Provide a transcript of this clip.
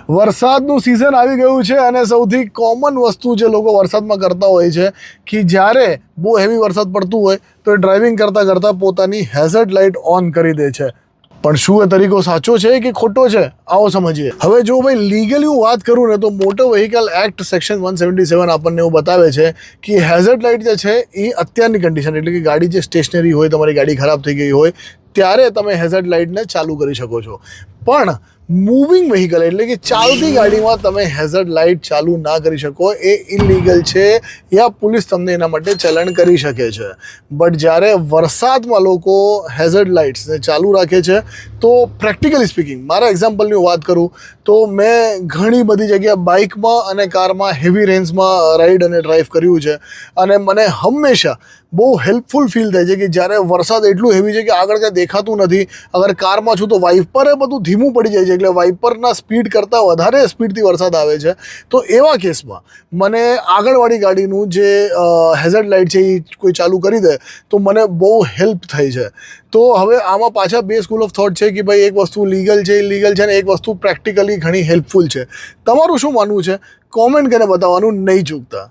વરસાદનું સિઝન આવી ગયું છે અને સૌથી કોમન વસ્તુ જે લોકો વરસાદમાં કરતા હોય છે કે જ્યારે બહુ હેવી વરસાદ પડતું હોય તો એ ડ્રાઇવિંગ કરતાં કરતાં પોતાની હેઝર્ડ લાઇટ ઓન કરી દે છે. પણ શું એ તરીકો સાચો છે કે ખોટો છે? આવો સમજીએ. હવે જો ભાઈ લીગલી હું વાત કરું ને તો મોટર વ્હીકલ એક્ટ સેક્શન 177 આપણને એવું બતાવે છે કે હેઝર્ડ લાઇટ જે છે એ અત્યારની કન્ડિશન એટલે કે ગાડી જે સ્ટેશનરી હોય, તમારી ગાડી ખરાબ થઈ ગઈ હોય ત્યારે તમે હેઝર્ડ લાઇટને ચાલુ કરી શકો છો. પણ મૂવિંગ વ્હીકલ એટલે કે ચાલતી ગાડીમાં તમે હેઝર્ડ લાઇટ ચાલુ ના કરી શકો, એ ઇલીગલ છે યા પોલીસ તમને એના માટે ચલણ કરી શકે છે. બટ જ્યારે વરસાદમાં લોકો હેઝર્ડ લાઇટ્સને ચાલુ રાખે છે તો પ્રેક્ટિકલી સ્પીકિંગ, મારા એક્ઝામ્પલની વાત કરું તો મેં ઘણી બધી જગ્યાએ બાઇકમાં અને કારમાં હેવી રેન્જમાં રાઇડ અને ડ્રાઈવ કર્યું છે અને મને હંમેશા બહુ હેલ્પફુલ ફીલ થાય છે કે જ્યારે વરસાદ એટલું હેવી છે કે આગળ કાંઈ દેખાતું નથી. અગર કારમાં છું તો વાઇપરે બધું ધીમું પડી જાય છે એટલે વાઇપરના સ્પીડ કરતાં વધારે સ્પીડથી વરસાદ આવે છે. તો એવા કેસમાં મને આગળવાળી ગાડીનું જે હેઝર્ડ લાઇટ છે એ કોઈ ચાલુ કરી દે તો મને બહુ હેલ્પ થઈ છે. તો હવે આમાં પાછા બે સ્કૂલ ઓફ થોટ છે કે ભાઈ એક વસ્તુ લીગલ છે, ઇલીગલ છે, અને એક વસ્તુ પ્રેક્ટિકલી ઘણી હેલ્પફુલ છે. તમારું શું માનવું છે? કોમેન્ટ કરીને બતાવવાનું નહીં ચૂકતા.